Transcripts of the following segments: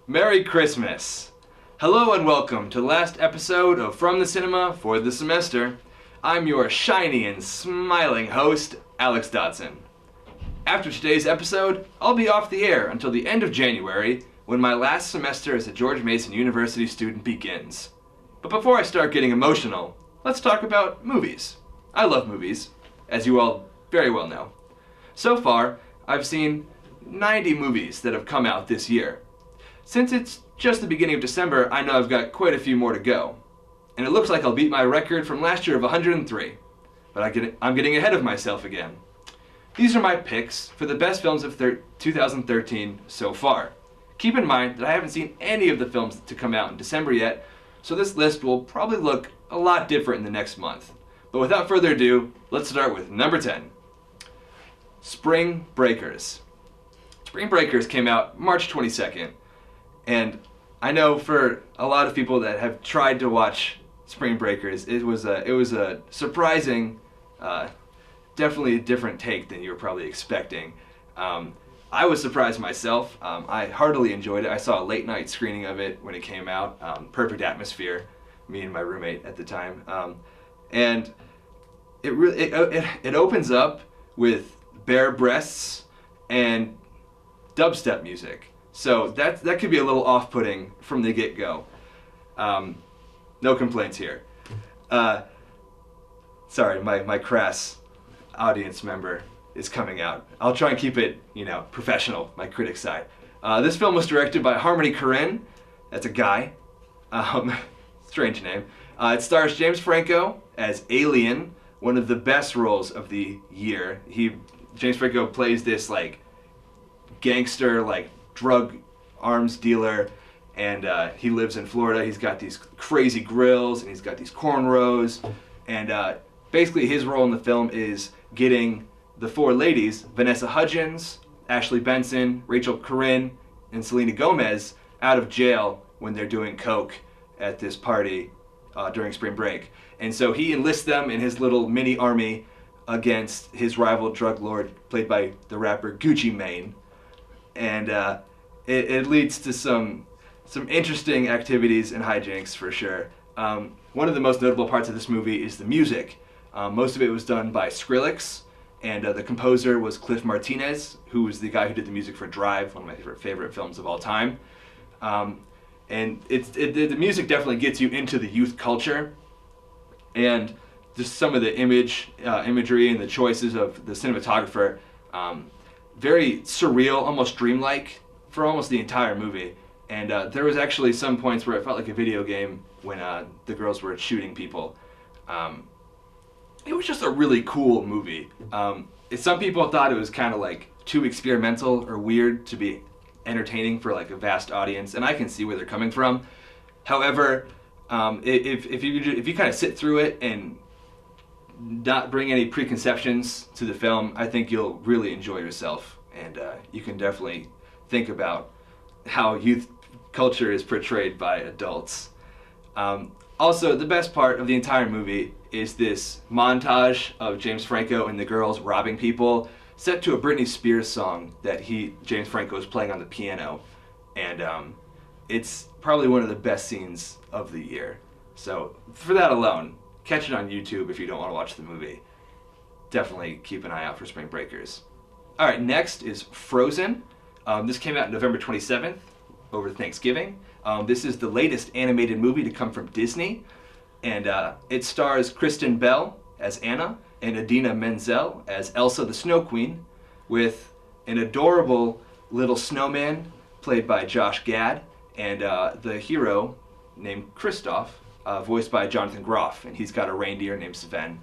Merry Christmas! Hello and welcome to the last episode of From the Cinema for the Semester. I'm your shiny and smiling host, Alex Dodson. After today's episode, I'll be off the air until the end of January when my last semester as a George Mason University student begins. But before I start getting emotional, let's talk about movies. I love movies, as you all very well know. So far, I've seen 90 movies that have come out this year. Since it's just the beginning of December, I know I've got quite a few more to go. And it looks like I'll beat my record from last year of 103. But I'm getting ahead of myself again. These are my picks for the best films of 2013 so far. Keep in mind that I haven't seen any of the films to come out in December yet, so this list will probably look a lot different in the next month. But without further ado, let's start with number 10. Spring Breakers. Spring Breakers came out March 22nd, and I know for a lot of people that have tried to watch Spring Breakers, it was a surprising, definitely a different take than you were probably expecting. I was surprised myself. I heartily enjoyed it. I saw a late night screening of it when it came out. Perfect atmosphere, me and my roommate at the time, and it opens up with bare breasts and dubstep music. So that could be a little off-putting from the get-go. No complaints here. Sorry, my crass audience member is coming out. I'll try and keep it, professional, my critic side. This film was directed by Harmony Korine. That's a guy. Strange name. It stars James Franco as Alien, one of the best roles of the year. James Franco plays this gangster, drug arms dealer, and he lives in Florida. He's got these crazy grills and he's got these cornrows, and basically his role in the film is getting the four ladies, Vanessa Hudgens, Ashley Benson, Rachel Corrin, and Selena Gomez, out of jail when they're doing coke at this party during spring break. And so he enlists them in his little mini army against his rival drug lord, played by the rapper Gucci Mane. And it leads to some interesting activities and hijinks for sure. One of the most notable parts of this movie is the music. Most of it was done by Skrillex, and the composer was Cliff Martinez, who was the guy who did the music for Drive, one of my favorite films of all time. And the music definitely gets you into the youth culture, and just some of the imagery and the choices of the cinematographer, very surreal, almost dreamlike for almost the entire movie. And there was actually some points where it felt like a video game when the girls were shooting people. It was just a really cool movie. Some people thought it was kind of too experimental or weird to be entertaining for a vast audience, and I can see where they're coming from. However, if you kind of sit through it and not bring any preconceptions to the film, I think you'll really enjoy yourself, and you can definitely think about how youth culture is portrayed by adults. Also, the best part of the entire movie is this montage of James Franco and the girls robbing people, set to a Britney Spears song that James Franco is playing on the piano, and it's probably one of the best scenes of the year. So for that alone, catch it on YouTube if you don't want to watch the movie. Definitely keep an eye out for Spring Breakers. Alright, next is Frozen. This came out November 27th, over Thanksgiving. This is the latest animated movie to come from Disney, and it stars Kristen Bell as Anna and Idina Menzel as Elsa the Snow Queen, with an adorable little snowman played by Josh Gad, and the hero named Kristoff, voiced by Jonathan Groff, and he's got a reindeer named Sven.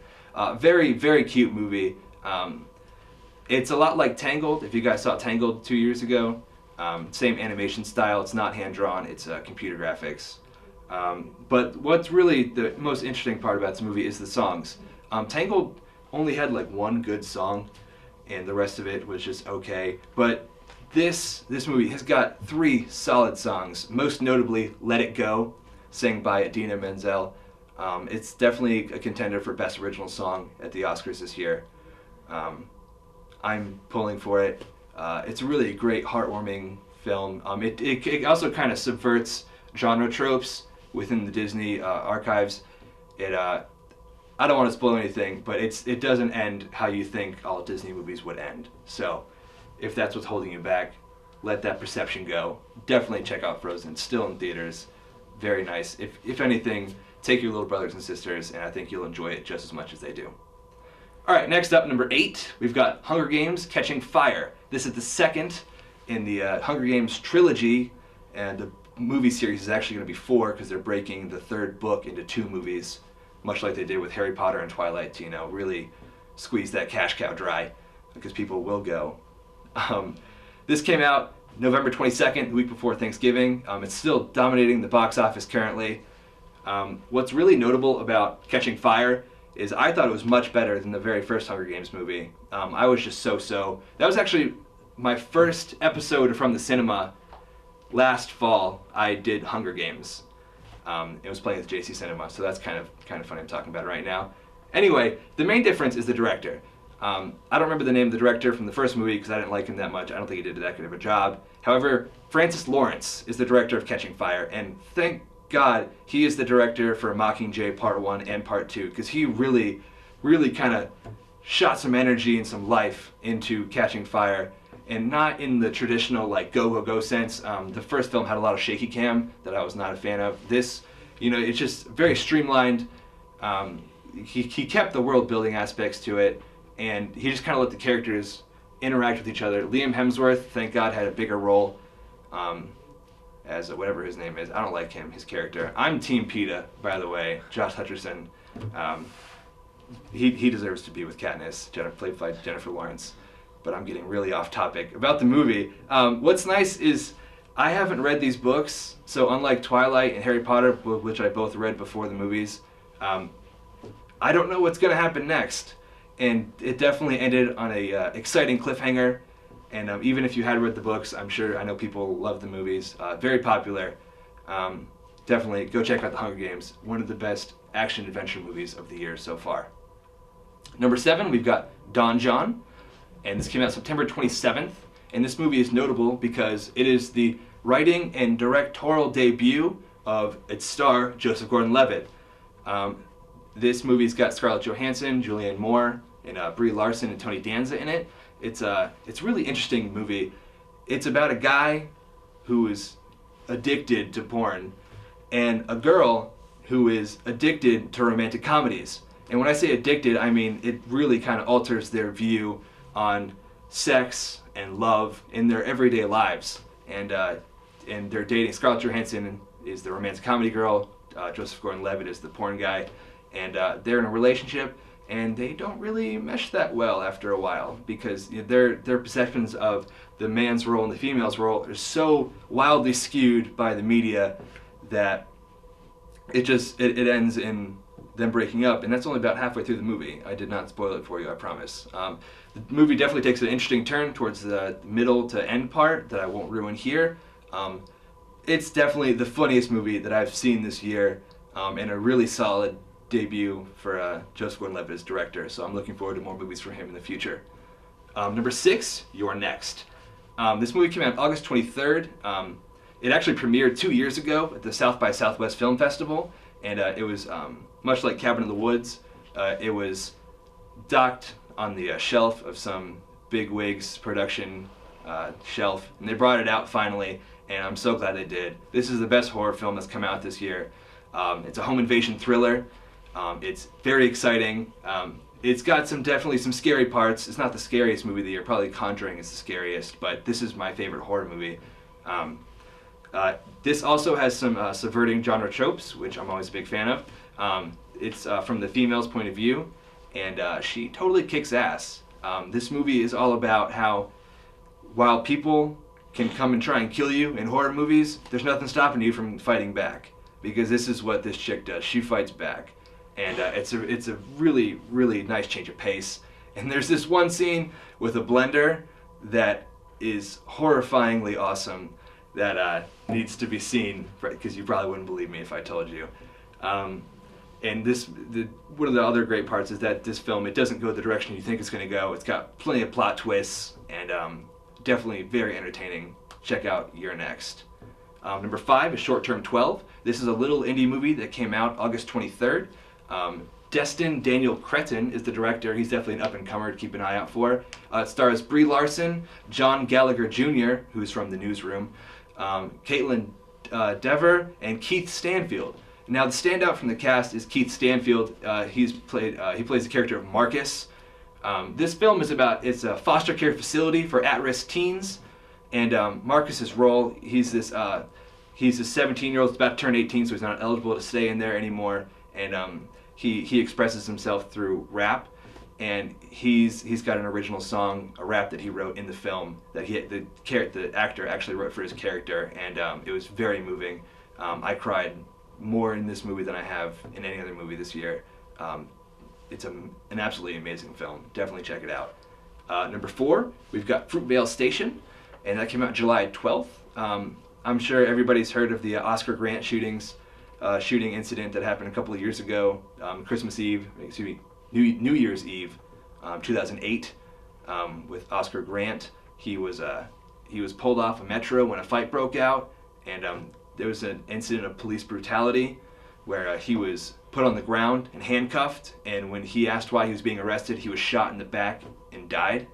Very, very cute movie. It's a lot like Tangled, if you guys saw Tangled 2 years ago. Same animation style. It's not hand-drawn, it's computer graphics. But what's really the most interesting part about this movie is the songs. Tangled only had one good song, and the rest of it was just okay. But this movie has got 3 solid songs, most notably Let It Go, sang by Idina Menzel. It's definitely a contender for Best Original Song at the Oscars this year. I'm pulling for it. It's really a great, heartwarming film. It also kind of subverts genre tropes within the Disney archives. I don't want to spoil anything, but it doesn't end how you think all Disney movies would end. So if that's what's holding you back, let that perception go. Definitely check out Frozen. Still in theaters. Very nice. If anything, take your little brothers and sisters, and I think you'll enjoy it just as much as they do. All right, next up, number 8, we've got Hunger Games: Catching Fire. This is the second in the Hunger Games trilogy, and the movie series is actually going to be 4 because they're breaking the third book into 2 movies, much like they did with Harry Potter and Twilight to, really squeeze that cash cow dry, because people will go. This came out November 22nd, the week before Thanksgiving. It's still dominating the box office currently. What's really notable about Catching Fire is I thought it was much better than the very first Hunger Games movie. I was just so. That was actually my first episode from the cinema. Last fall, I did Hunger Games. It was playing at the JC Cinema, so that's kind of funny I'm talking about it right now. Anyway, the main difference is the director. I don't remember the name of the director from the first movie because I didn't like him that much. I don't think he did that good of a job. However, Francis Lawrence is the director of Catching Fire, and thank God he is the director for Mockingjay Part 1 and Part 2, because he really kind of shot some energy and some life into Catching Fire, and not in the traditional like go sense. The first film had a lot of shaky cam that I was not a fan of. This, it's just very streamlined. He kept the world building aspects to it, and he just kind of let the characters interact with each other. Liam Hemsworth, thank God, had a bigger role as whatever his name is. I don't like him, his character. I'm Team PETA, by the way. Josh Hutcherson. He deserves to be with Katniss, played by Jennifer Lawrence. But I'm getting really off topic. About the movie, what's nice is I haven't read these books, so unlike Twilight and Harry Potter, which I both read before the movies, I don't know what's going to happen next. And it definitely ended on a exciting cliffhanger. And even if you had read the books, I know people love the movies. Very popular. Definitely go check out The Hunger Games. One of the best action-adventure movies of the year so far. Number 7, we've got Don John. And this came out September 27th. And this movie is notable because it is the writing and directorial debut of its star, Joseph Gordon-Levitt. This movie's got Scarlett Johansson, Julianne Moore, and Brie Larson and Tony Danza in it. It's a really interesting movie. It's about a guy who is addicted to porn and a girl who is addicted to romantic comedies. And when I say addicted, I mean it really kind of alters their view on sex and love in their everyday lives. And they're dating. Scarlett Johansson is the romantic comedy girl. Joseph Gordon-Levitt is the porn guy. And they're in a relationship, and they don't really mesh that well after a while, because their perceptions of the man's role and the female's role are so wildly skewed by the media that it ends in them breaking up, and that's only about halfway through the movie. I did not spoil it for you, I promise. The movie definitely takes an interesting turn towards the middle to end part that I won't ruin here. It's definitely the funniest movie that I've seen this year, and a really solid debut for Joseph Gordon-Levitt as director, so I'm looking forward to more movies from him in the future. Number 6, Youre Next. This movie came out August 23rd. It actually premiered 2 years ago at the South by Southwest Film Festival, and it was much like Cabin in the Woods. It was docked on the shelf of some bigwigs production shelf, and they brought it out finally, and I'm so glad they did. This is the best horror film that's come out this year. It's a home invasion thriller. It's very exciting. It's got definitely some scary parts. It's not the scariest movie of the year. Probably Conjuring is the scariest, but this is my favorite horror movie. This also has some subverting genre tropes, which I'm always a big fan of. It's from the female's point of view, and she totally kicks ass. This movie is all about how, while people can come and try and kill you in horror movies, there's nothing stopping you from fighting back, because this is what this chick does. She fights back. And it's a really, really nice change of pace. And there's this one scene with a blender that is horrifyingly awesome that needs to be seen, because you probably wouldn't believe me if I told you. And one of the other great parts is that this film, it doesn't go the direction you think it's going to go. It's got plenty of plot twists, and definitely very entertaining. check out Youre Next. Number 5 is Short Term 12. This is a little indie movie that came out August 23rd. Destin Daniel Cretton is the director. He's definitely an up-and-comer to keep an eye out for. It stars Brie Larson, John Gallagher Jr., who's from The Newsroom, Caitlin Dever, and Keith Stanfield. Now, the standout from the cast is Keith Stanfield. He plays the character of Marcus. This film is it's a foster care facility for at-risk teens, and Marcus's role, he's this 17-year-old about to turn 18, so he's not eligible to stay in there anymore, and he expresses himself through rap, and he's got an original song, a rap that he wrote in the film that the actor actually wrote for his character, and it was very moving. I cried more in this movie than I have in any other movie this year. It's an absolutely amazing film. Definitely check it out. Number 4, we've got Fruitvale Station, and that came out July 12th. I'm sure everybody's heard of the Oscar Grant shooting incident that happened a couple of years ago, New Year's Eve, 2008, with Oscar Grant. He was pulled off a metro when a fight broke out, and there was an incident of police brutality where he was put on the ground and handcuffed, and when he asked why he was being arrested, he was shot in the back and died.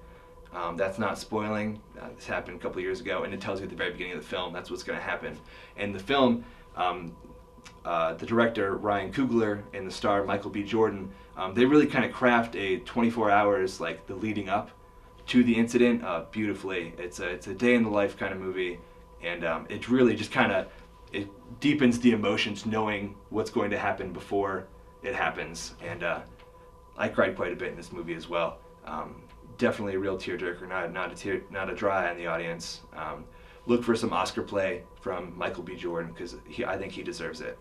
That's not spoiling. This happened a couple of years ago, and it tells you at the very beginning of the film that's what's going to happen. And the film, the director Ryan Coogler and the star Michael B. Jordan, they really kind of craft a 24 hours, like the leading up to the incident, beautifully. It's a day in the life kind of movie, and it really just it deepens the emotions knowing what's going to happen before it happens. And I cried quite a bit in this movie as well. Definitely a real tearjerker, not a dry eye in the audience. Look for some Oscar play from Michael B. Jordan, because I think he deserves it.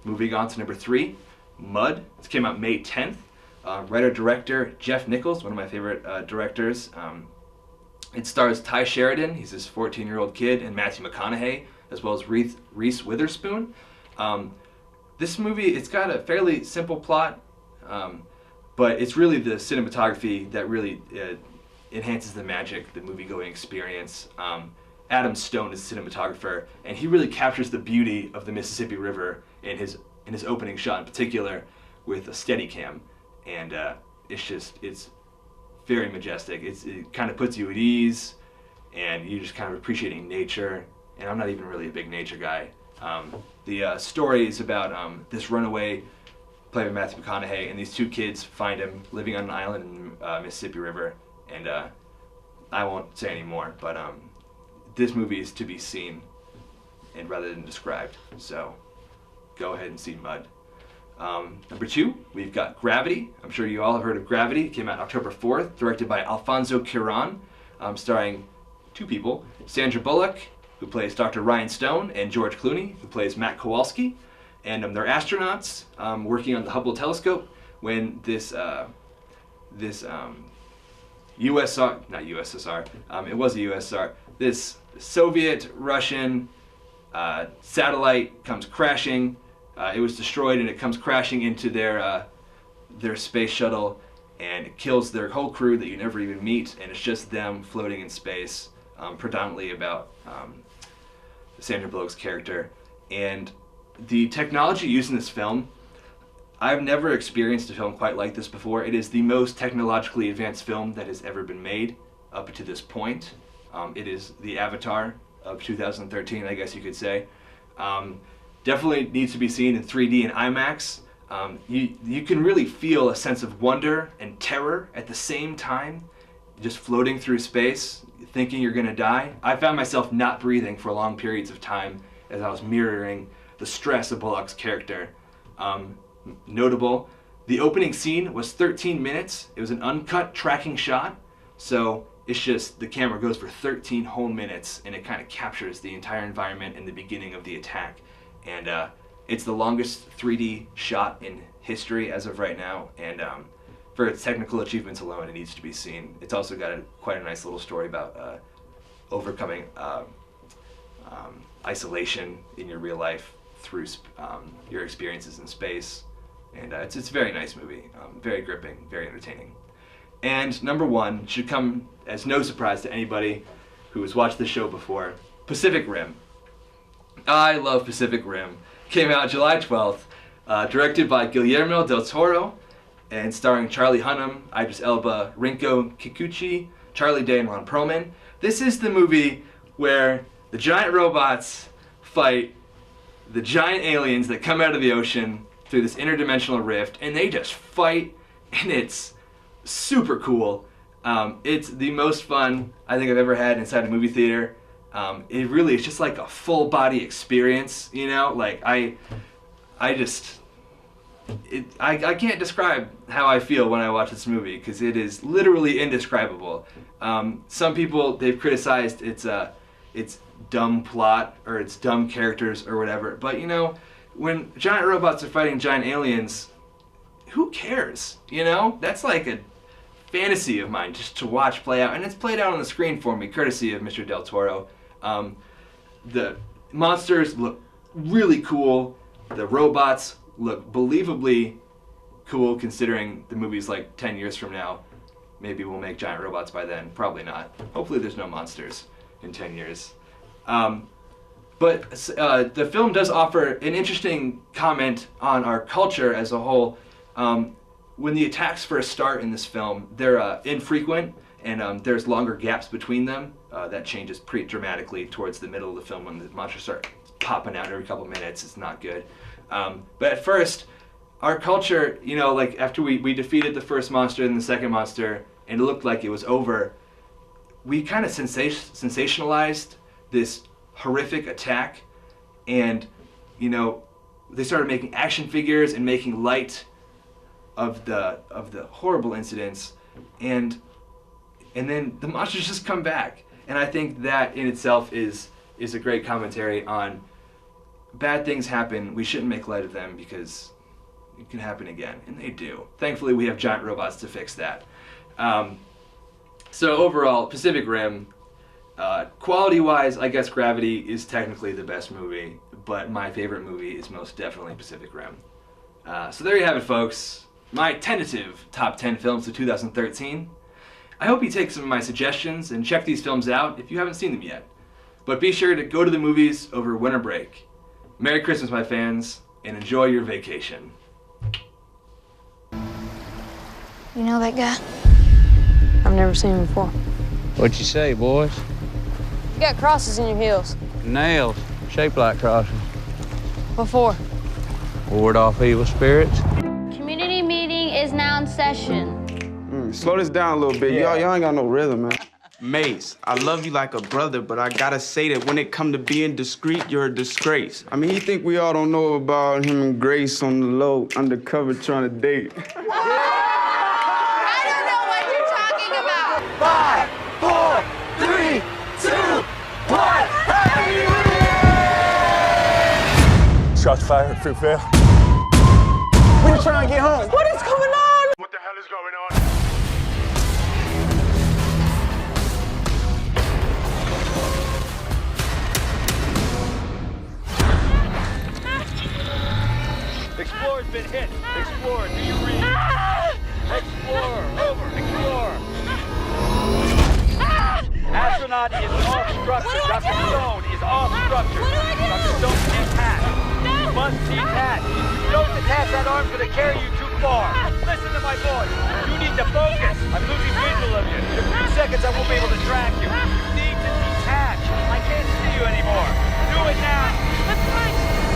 Moving on to number 3, Mud. This came out May 10th. Writer-director Jeff Nichols, one of my favorite directors. It stars Ty Sheridan, he's this 14-year-old kid, and Matthew McConaughey, as well as Reese Witherspoon. This movie, it's got a fairly simple plot, but it's really the cinematography that really enhances the magic, the movie-going experience. Adam Stone is the cinematographer, and he really captures the beauty of the Mississippi River in his opening shot in particular with a Steadicam, and it's very majestic. It kind of puts you at ease, and you're just kind of appreciating nature, and I'm not even really a big nature guy. The story is about this runaway, played by Matthew McConaughey, and these 2 kids find him living on an island in Mississippi River, and I won't say any more, but this movie is to be seen and rather than described, so go ahead and see Mud. Number 2, we've got Gravity. I'm sure you all have heard of Gravity. It came out October 4th, directed by Alfonso Cuarón, starring 2 people, Sandra Bullock, who plays Dr. Ryan Stone, and George Clooney, who plays Matt Kowalski. And they're astronauts working on the Hubble telescope when this this Soviet-Russian satellite comes crashing. It was destroyed, and it comes crashing into their space shuttle, and it kills their whole crew that you never even meet, and it's just them floating in space, predominantly about Sandra Bullock's character. And the technology used in this film, I've never experienced a film quite like this before. It is the most technologically advanced film that has ever been made up to this point. It is the Avatar of 2013, I guess you could say. Definitely needs to be seen in 3D and IMAX. You can really feel a sense of wonder and terror at the same time, just floating through space, thinking you're gonna die. I found myself not breathing for long periods of time as I was mirroring the stress of Bullock's character. Notable, the opening scene was 13 minutes. It was an uncut tracking shot, so it's just the camera goes for 13 whole minutes, and it kind of captures the entire environment in the beginning of the attack. And it's the longest 3D shot in history as of right now, and for its technical achievements alone, it needs to be seen. It's also got quite a nice little story about overcoming isolation in your real life through your experiences in space, and it's a very nice movie, very gripping, very entertaining. And number 1 should come as no surprise to anybody. who has watched the show before. Pacific Rim. I love Pacific Rim. Came out July 12th, directed by Guillermo del Toro, and starring Charlie Hunnam, Idris Elba, Rinko Kikuchi, Charlie Day, and Ron Perlman. This is the movie where the giant robots fight the giant aliens that come out of the ocean through this interdimensional rift, and they just fight, and it's super cool. It's the most fun I think I've ever had inside a movie theater. It really is just like a full body experience, you know? Like I can't describe how I feel when I watch this movie, because it is literally indescribable. Some people, they've criticized its dumb plot or its dumb characters or whatever, but you know, when giant robots are fighting giant aliens, who cares? You know, that's like a fantasy of mine just to watch play out, and it's played out on the screen for me, courtesy of Mr. Del Toro. The monsters look really cool. The robots look believably cool, considering the movie's like 10 years from now. Maybe we'll make giant robots by then. Probably not. Hopefully there's no monsters in 10 years. But the film does offer an interesting comment on our culture as a whole. When the attacks first start in this film, they're infrequent, and there's longer gaps between them. That changes pretty dramatically towards the middle of the film when the monsters start popping out every couple minutes. It's not good. But at first, our culture, you know, like after we defeated the first monster and the second monster, and it looked like it was over, we kind of sensationalized this horrific attack, and you know, they started making action figures and making light of the horrible incidents, and then the monsters just come back. And I think that in itself is a great commentary on bad things happen. We shouldn't make light of them because it can happen again, and they do. Thankfully, we have giant robots to fix that. So overall, Pacific Rim, quality-wise, I guess Gravity is technically the best movie, but my favorite movie is most definitely Pacific Rim. So there you have it, folks. My tentative top 10 films of 2013. I hope you take some of my suggestions and check these films out if you haven't seen them yet. But be sure to go to the movies over winter break. Merry Christmas, my fans, and enjoy your vacation. You know that guy? I've never seen him before. What'd you say, boys? You got crosses in your heels. Nails, shaped like crosses. What for? Ward off evil spirits. Community meeting is now in session. Slow this down a little bit. Yeah. Y'all ain't got no rhythm, man. Mace, I love you like a brother, but I gotta say that when it come to being discreet, you're a disgrace. I mean, he think we all don't know about him and Grace on the low, undercover trying to date. I don't know what you're talking about. 5, 4, 3, 2, 1. Shots fired at Fruitvale. We just trying to get home. What is going on? What the hell is going on? Explorer's been hit. Explorer, do you read? Explorer, over. Explorer. Astronaut is off structure. Dr. Stone is off structure. Dr. Stone's intact. You must detach. If you don't detach, that arm's going to carry you too far. Listen to my voice. You need to focus. I'm losing visual of you. In a few seconds, I won't be able to track you. You need to detach. I can't see you anymore. Do it now. That's fine.